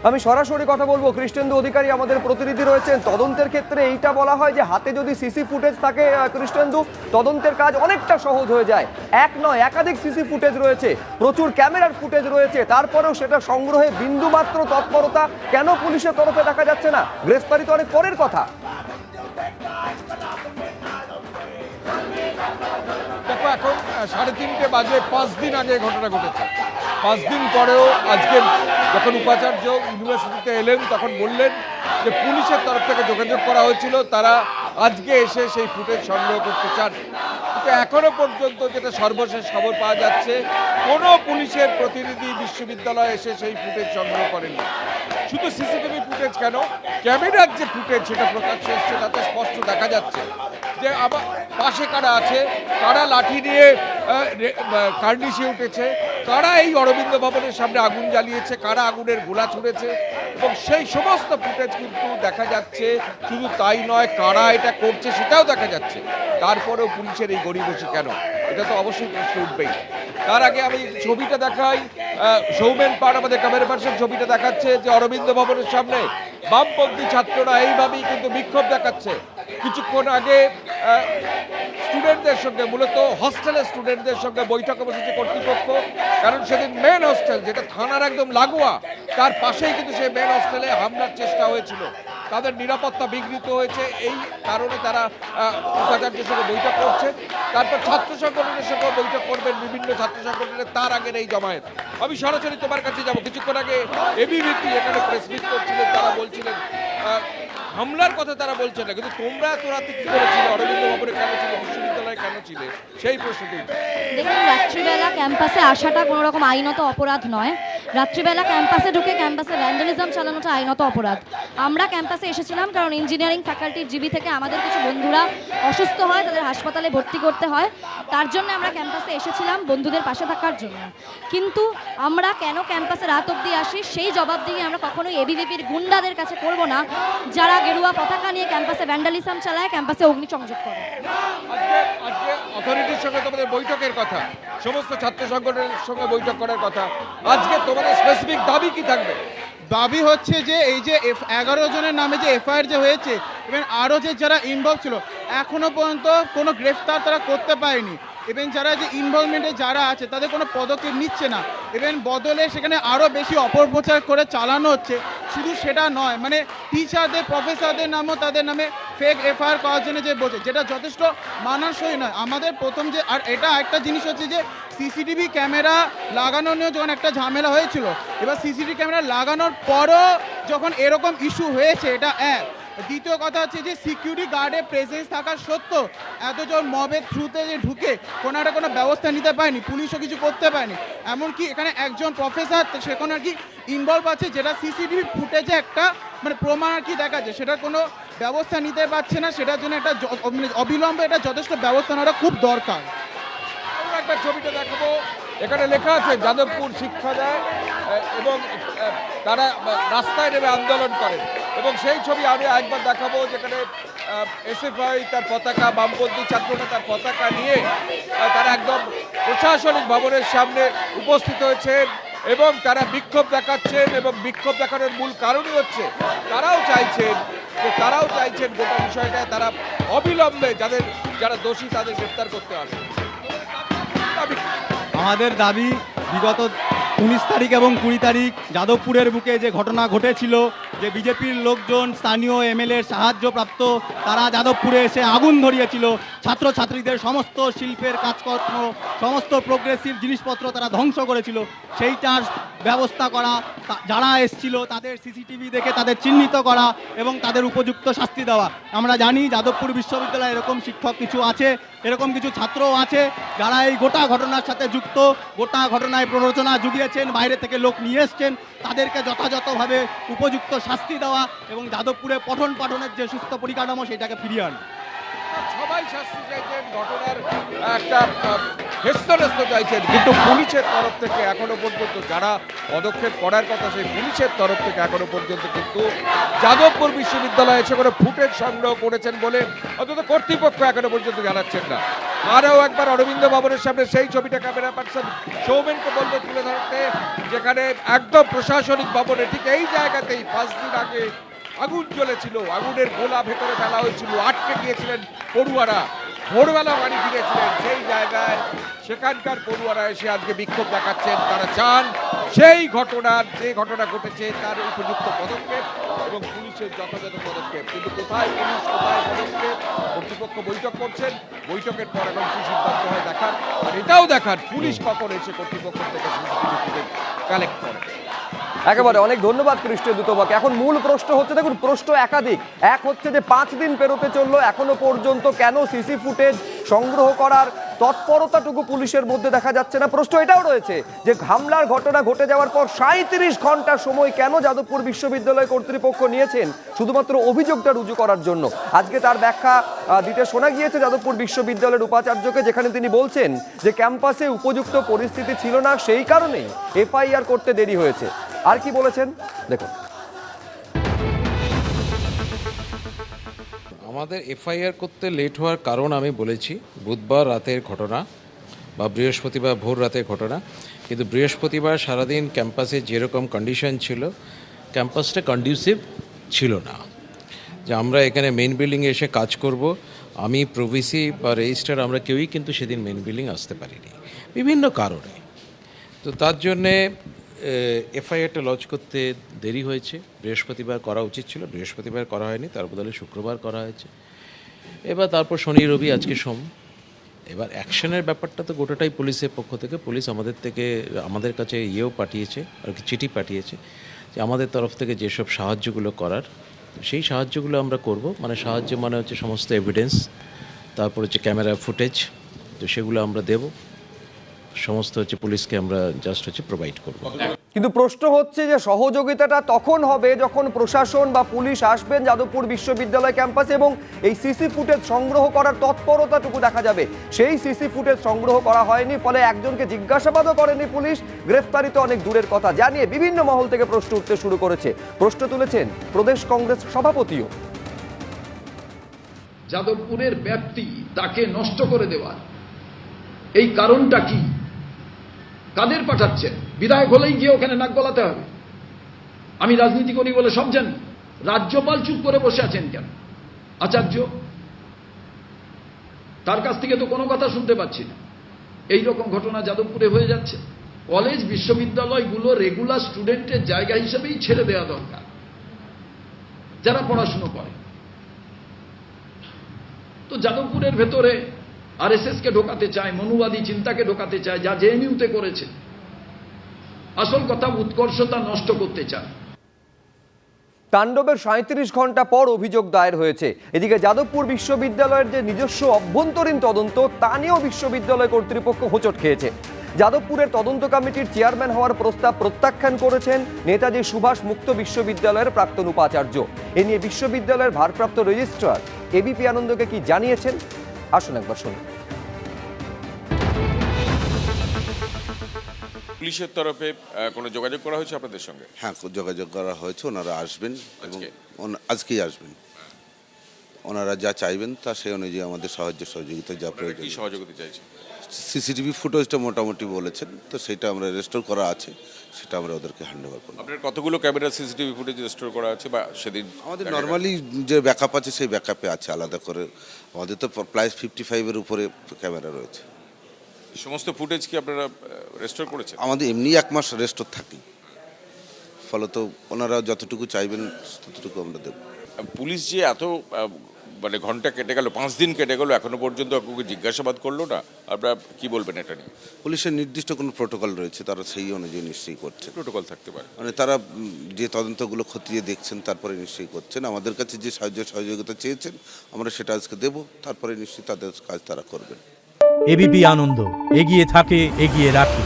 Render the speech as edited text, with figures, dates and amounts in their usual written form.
আমি সরাসরি কথা বলবো, কৃষ্ণেন্দু অধিকারী আমাদের প্রতিনিধি রয়েছেন। তদন্তের ক্ষেত্রে এইটা বলা হয় যে হাতে যদি সিসি ফুটেজ থাকে কৃষ্ণেন্দু, তদন্তের কাজ অনেকটা সহজ হয়ে যায়। এক নয়, একাধিক সিসি ফুটেজ রয়েছে, প্রচুর ক্যামেরার ফুটেজ রয়েছে, তারপরেও সেটা সংগ্রহে বিন্দুমাত্র তৎপরতা কেন পুলিশের তরফে দেখা যাচ্ছে না? গ্রেফতারি তো অনেক পরের কথা। দেখো, এখন 3:30 বাজে, 5 দিন আগে ঘটনা ঘটেছে। 5 দিন পরেও আজকে যখন উপাচার্য ইউনিভার্সিটিতে এলেন তখন বললেন যে পুলিশের তরফ থেকে যোগাযোগ করা হয়েছিল, তারা আজকে এসে সেই ফুটেজ সংগ্রহ করতে চান। কিন্তু এখনো পর্যন্ত যেটা সর্বশেষ খবর পাওয়া যাচ্ছে, কোনো পুলিশের প্রতিনিধি বিশ্ববিদ্যালয়ে এসে সেই ফুটেজ সংগ্রহ করেনি। শুধু সিসিটিভি ফুটেজ কেন, ক্যামেরার যে ফুটেজ সেটা প্রকাশ্যে এসছে, তাতে স্পষ্ট দেখা যাচ্ছে যে আবার পাশে কারা আছে, কারা লাঠি নিয়ে কার্নিশে উঠেছে, কারা এই অরবিন্দ ভবনের সামনে আগুন জ্বালিয়েছে, কারা আগুনের গোলা ছুঁড়েছে, এবং সেই সমস্ত ফুটেজ কিন্তু দেখা যাচ্ছে। শুধু তাই নয়, কারা এটা করছে সেটাও দেখা যাচ্ছে। তারপরেও পুলিশের এই গড়িমসি কেন, এটা তো অবশ্যই প্রশ্ন উঠবেই। তার আগে আমি ছবিটা দেখাই, সৌমেন পাড় আমাদের ক্যামেরা পার্সন ছবিটা দেখাচ্ছে যে অরবিন্দ ভবনের সামনে বামপন্থী ছাত্ররা এইভাবেই কিন্তু বিক্ষোভ দেখাচ্ছে। কিছুক্ষণ আগে স্টুডেন্টদের সঙ্গে, মূলত হস্টেলের স্টুডেন্টদের সঙ্গে বৈঠকে বসেছে কর্তৃপক্ষ, কারণ সেদিন মেন হস্টেল যেটা থানার একদম লাগোয়া, তার পাশেই কিন্তু সেই মেন হস্টেলে হামলার চেষ্টা হয়েছিল। তাদের নিরাপত্তা বিঘ্নিত হয়েছে, এই কারণে তারা উপাচার্যের সঙ্গে বৈঠক করছে। তারপর ছাত্র সংগঠনের সঙ্গে বৈঠক করবেন বিভিন্ন ছাত্র সংগঠনের, তার আগের এই জমায়েত। আমি সরাসরি তোমার কাছে যাব। কিছুক্ষণ আগে এবিভিপি এখানে প্রেস মিট করছিলেন, তারা বলছিলেন হামলার কথা তারা বলছে না, কিন্তু তোরা কি করেছিল, অরবিন্দ ভবনে কেন ছিল, বিশ্ববিদ্যালয়ে কেন ছিলে, সেই প্রশ্নটি। দেখুন, রাত্রিবেলা ক্যাম্পাসে আসাটা কোনো রকম আইনত অপরাধ নয়। রাত্রিবেলা ক্যাম্পাসে ঢুকে ক্যাম্পাসে ভ্যান্ডালিজম চালানোটা আইনত অপরাধ। আমরা ক্যাম্পাসে এসেছিলাম কারণ ইঞ্জিনিয়ারিং ফ্যাকাল্টির জিবি থেকে আমাদের কিছু বন্ধুরা অসুস্থ হয়, তাদের হাসপাতালে ভর্তি করতে হয়, তার জন্য আমরা ক্যাম্পাসে এসেছিলাম বন্ধুদের পাশে থাকার জন্য। কিন্তু আমরা কেন ক্যাম্পাসে রাত অবধি আসি সেই জবাবদিহি আমরা কখনোই এবিভিপির গুন্ডাদের কাছে করব না, যারা গেরুয়া পতাকা নিয়ে ক্যাম্পাসে ভ্যান্ডালিজম চালায়, ক্যাম্পাসে অগ্নিসংযোগ করে। আজকে অথরিটির সঙ্গে তোমাদের বৈঠকের কথা, সমস্ত ছাত্র সংগঠনের সঙ্গে বৈঠক করার কথা, আজকে তোমাদের স্পেসিফিক দাবি কি থাকবে? দাবি হচ্ছে যে এই যে 11 জনের নামে যে এফআইআর যে হয়েছে, এবং আরও যে যারা ইনভলভ ছিল এখনো পর্যন্ত কোনো গ্রেফতার তারা করতে পারেনি, এবং যারা যে ইনভলভমেন্টে যারা আছে তাদের কোনো পদক্ষেপ নিচ্ছে না, এবং বদলে সেখানে আরও বেশি অপপ্রচার করে চালানো হচ্ছে। শুধু সেটা নয়, মানে টিচারদের প্রফেসরদের নামও তাদের নামে ফেক এফআইআর করার জন্য যে বলছে, যেটা যথেষ্ট মানানসই নয়। আমাদের প্রথম যে আর এটা একটা জিনিস হচ্ছে যে সিসিটিভি ক্যামেরা লাগানো নিয়েও যখন একটা ঝামেলা হয়েছিল, এবার সিসিটিভি ক্যামেরা লাগানোর পরও যখন এরকম ইস্যু হয়েছে, এটা এক। দ্বিতীয় কথা হচ্ছে যে সিকিউরিটি গার্ডের প্রেজেন্স থাকা সত্ত্বেও এতজন মবের থ্রুতে যে ঢুকে কোনো ব্যবস্থা নিতে পারেনি, পুলিশও কিছু করতে পারেনি। এমনকি এখানে একজন প্রফেসর সেখানে আর কি ইনভলভ আছে, যেটা সিসিটিভি ফুটেজে একটা মানে প্রমাণ আর কি দেখাচ্ছে, সেটার কোনো ব্যবস্থা নিতে পারছে না। সেটার জন্য একটা অবিলম্বে এটা যথেষ্ট ব্যবস্থা নেওয়াটা খুব দরকার। একবার ছবিটা দেখাবো, এখানে লেখা আছে যাদবপুর শিক্ষা দেয়, এবং তারা রাস্তায় নেমে আন্দোলন করেন, এবং সেই ছবি আমি একবার দেখাবো, যেখানে এসএফআই তার পতাকা, বামপন্থী ছাত্ররা তার পতাকা নিয়ে তারা একদম প্রশাসনিক ভবনের সামনে উপস্থিত হয়েছেন এবং তারা বিক্ষোভ দেখাচ্ছেন। এবং বিক্ষোভ দেখানোর মূল কারণই হচ্ছে তারাও চাইছেন গোটা বিষয়টা তারা অবিলম্বে যারা দোষী তাদের গ্রেফতার করতে হবে। আমাদের দাবি, বিগত 19 তারিখ এবং 20 তারিখ যাদবপুরের বুকে যে ঘটনা ঘটেছিল, যে বিজেপির লোকজন স্থানীয় এমএলএর সাহায্যপ্রাপ্ত তারা যাদবপুরে এসে আগুন ধরিয়েছিল, ছাত্রছাত্রীদের সমস্ত শিল্পের কাজকর্ম, সমস্ত প্রোগ্রেসিভ জিনিসপত্র তারা ধ্বংস করেছিল, সেইটার ব্যবস্থা করা, যারা এসছিল তাদের সিসিটিভি দেখে তাদের চিহ্নিত করা এবং তাদের উপযুক্ত শাস্তি দেওয়া। আমরা জানি যাদবপুর বিশ্ববিদ্যালয়ে এরকম শিক্ষক কিছু আছে, এরকম কিছু ছাত্রও আছে যারা এই গোটা ঘটনার সাথে যুক্ত, গোটা ঘটনায় প্ররোচনা জুগিয়েছেন, বাইরে থেকে লোক নিয়ে এসছেন, তাদেরকে যথাযথভাবে উপযুক্ত শাস্তি দেওয়া এবং যাদবপুরে পঠন পাঠনের যে সুস্থ পরিকাঠামো সেটাকে ফিরিয়ে আনা। সবাই শাস্তি চাইছেন, ঘটনার একটা হেস্তনেস্ত চাইছেন, কিন্তু পুলিশের তরফ থেকে এখনো পর্যন্ত যারা পদক্ষেপ করার কথা সেই পুলিশের তরফ থেকে এখনো পর্যন্ত কিন্তু যাদবপুর বিশ্ববিদ্যালয়ে এসে করে ফুটেজ সংগ্রহ করেছেন বলে অন্তত কর্তৃপক্ষ এখনো পর্যন্ত জানাচ্ছেন না। আরও একবার অরবিন্দ ভবনের সামনে সেই ছবিটা ক্যামেরা পার্সন সৌমেনকে বলবো তুলে ধরতে, যেখানে একদম প্রশাসনিক ভবনে ঠিক এই জায়গাতেই 5 দিন আগে আগুন জ্বলেছিল, আগুনের গোলা ভেতরে ফেলা হয়েছিল, আটকে গিয়েছিলেন পড়ুয়ারা, ভোরবেলা বাড়ি ফিরেছিলেন সেই জায়গায়। সেখানকার পড়ুয়ারা এসে আজকে বিক্ষোভ দেখাচ্ছেন, তারা চান সেই ঘটনার যে ঘটনা ঘটেছে তার উপযুক্ত পদক্ষেপ এবং পুলিশের যথাযথ পদক্ষেপ। কিন্তু কোথায় পুলিশ, কোথায় পদক্ষেপ? কর্তৃপক্ষ বৈঠক করছেন, বৈঠকের পর এখন কি সিদ্ধান্ত হয় দেখার, আর এটাও দেখার পুলিশ কখন এসে কর্তৃপক্ষ থেকে কালেক্ট করে। একেবারে অনেক ধন্যবাদ কৃষ্ণেন্দু তোমাকে। এখন মূল প্রশ্ন হচ্ছে, দেখুন প্রশ্ন একাধিক। এক হচ্ছে যে 5 দিন পেরোতে চললো, এখনো পর্যন্ত কেন সিসি ফুটেজ সংগ্রহ করার তৎপরতাটুকু পুলিশের মধ্যে দেখা যাচ্ছে না। প্রশ্ন এটাও রয়েছে যে হামলার ঘটনা ঘটে যাওয়ার পর 37 ঘন্টা সময় কেন যাদবপুর বিশ্ববিদ্যালয় কর্তৃপক্ষ নিয়েছেন শুধুমাত্র অভিযোগটা রুজু করার জন্য। আজকে তার ব্যাখ্যা দিতে শোনা গিয়েছে যাদবপুর বিশ্ববিদ্যালয়ের উপাচার্যকে, যেখানে তিনি বলছেন যে ক্যাম্পাসে উপযুক্ত পরিস্থিতি ছিল না, সেই কারণেই এফআইআর করতে দেরি হয়েছে। আর কি বলেছেন দেখুন। আমাদের এফআইআর করতে লেট হওয়ার কারণ আমি বলেছি বুধবার রাতের ঘটনা বা বৃহস্পতিবার ভোর রাতের ঘটনা। কিন্তু বৃহস্পতিবার সারাদিন ক্যাম্পাসে যেরকম কন্ডিশন ছিল, ক্যাম্পাসটা কন্ডিউসিভ ছিল না যে আমরা এখানে মেইন বিল্ডিংয়ে এসে কাজ করব। আমি প্রভিসি বা রেজিস্ট্রার আমরা কেউই কিন্তু সেদিন মেইন বিল্ডিং আসতে পারিনি বিভিন্ন কারণে। তো তার জন্যে এফআইআরটা লঞ্চ করতে দেরি হয়েছে। বৃহস্পতিবার করা উচিত ছিল, বৃহস্পতিবার করা হয়নি, তার বদলে শুক্রবার করা হয়েছে। এবার তারপর শনি রবি আজকে সোম। এবার অ্যাকশনের ব্যাপারটা তো গোটাটাই পুলিশের পক্ষ থেকে। পুলিশ আমাদের কাছে ইয়েও পাঠিয়েছে, আর কি চিঠি পাঠিয়েছে যে আমাদের তরফ থেকে যেসব সাহায্যগুলো করার সেই সাহায্যগুলো আমরা করব। মানে সাহায্য মানে হচ্ছে সমস্ত এভিডেন্স, তারপর হচ্ছে ক্যামেরা ফুটেজ, তো সেগুলো আমরা দেব, সমস্ত হচ্ছে পুলিশকে আমরা জাস্ট হচ্ছে প্রোভাইড করব। কিন্তু প্রশ্ন হচ্ছে যে সহযোগিতাটা তখন হবে যখন প্রশাসন বা পুলিশ আসবেন যাদবপুর বিশ্ববিদ্যালয় ক্যাম্পাসে এবং এই সিসি ফুটেজ সংগ্রহ করার তৎপরতাটুকু দেখা যাবে। সেই সিসি ফুটেজ সংগ্রহ করা হয়নি, ফলে একজনকে জিজ্ঞাসাবাদও করেনি পুলিশ, গ্রেফতারি তো অনেক দূরের কথা। জানিয়ে বিভিন্ন মহল থেকে প্রশ্ন উঠতে শুরু করেছে। প্রশ্ন তুলেছেন প্রদেশ কংগ্রেস সভাপতিও। যাদবপুরের ব্যাপ্তি তাকে নষ্ট করে দেওয়ার এই কারণটা কি? কাদের পাঠাচ্ছেন? বিধায়ক হলেই গিয়ে ওখানে নাক গলাতে হবে? আমি রাজনীতি করি বলে সব জানি। রাজ্যপাল চুপ করে বসে আছেন কেন? আচার্য, তার কাছ থেকে তো কোনো কথা শুনতে পাচ্ছি না। এই রকম ঘটনা যাদবপুরে হয়ে যাচ্ছে। কলেজ বিশ্ববিদ্যালয়গুলো রেগুলার স্টুডেন্টের জায়গা হিসেবেই ছেড়ে দেওয়া দরকার, যারা পড়াশুনো করে। তো যাদবপুরের ভেতরে আরএসএসকে ঢোকাতে চায়, মনুবাদী চিন্তাকে ঢোকাতে চায়, যা জেএনইউতে করেছে। আসল কথা উৎকর্ষতা নষ্ট করতে চায়। তাণ্ডবের 37 ঘন্টা পর অভিযোগ দায়ের হয়েছে। এদিকে যাদবপুর বিশ্ববিদ্যালয়ের যে নিজস্ব অভ্যন্তরীণ তদন্ত, তা নিয়েও বিশ্ববিদ্যালয় কর্তৃপক্ষ হোঁচট খেয়েছে। যাদবপুরের তদন্ত কমিটির চেয়ারম্যান হওয়ার প্রস্তাব প্রত্যাখ্যান করেছেন নেতাজি সুভাষ মুক্ত বিশ্ববিদ্যালয়ের প্রাক্তন উপাচার্য। এ নিয়ে বিশ্ববিদ্যালয়ের ভারপ্রাপ্ত রেজিস্ট্রার এবিপি আনন্দকে কি জানিয়েছেন, আসুন একবার শুনুন। পুলিশের তরফে কোনো যোগাযোগ করা হয়েছে আপনাদের সঙ্গে? হ্যাঁ, যোগাযোগ করা হয়েছে, ওনারা আসবেন এবং আজকেই আসবেন। ওনারা যা চাইবেন তা সেই অনুযায়ী আমাদের সাহায্য সহযোগিতা যা প্রয়োজন। কি সহযোগিতা চাইছে? সিসিটিভি ফুটেজটা মোটামুটি বলেছেন, তো সেটা আমরা রেস্টোর করা আছে, সেটা আমরা ওদেরকে হ্যান্ড ওভার করব। আপনার কতগুলো ক্যামেরা সিসিটিভি ফুটেজ রেস্টোর করা আছে বা সেদিন? আমাদের নর্মালি যে ব্যাকআপ আছে সেই ব্যাকআপে আছে আলাদা করে। আমাদের তো প্রায় 55-এর উপরে ক্যামেরা রয়েছে। সমস্ত ফুটেজ কি আপনারা রেস্টোর করেছেন? আমাদের এমনি 1 মাস রেস্টোর থাকি, ফলত ওনারা যতটুকু চাইবেন ততটুকু আমরা দেব। পুলিশ যে এত মানে ঘন্টা কেটে গেল, 5 দিন কেটে গেল, এখনো পর্যন্ত কাউকে জিজ্ঞাসাবাদ করলো না, আপনারা কি বলবেন এটা নিয়ে? পুলিশের নির্দিষ্ট কোনো প্রোটোকল রয়েছে, তারা সেই অনুযায়ী নিশ্চয়ই করছে। প্রোটোকল থাকতে পারে, মানে তারা যে তদন্তগুলো খতিয়ে দেখছেন তারপরে নিশ্চয়ই করছেন। আমাদের কাছে যে সাহায্য সহযোগিতা চেয়েছেন আমরা সেটা আজকে দেব, তারপরে নিশ্চয়ই তাদের কাজ তারা করবেন। এবিপি আনন্দ, এগিয়ে থাকে, এগিয়ে রাখে।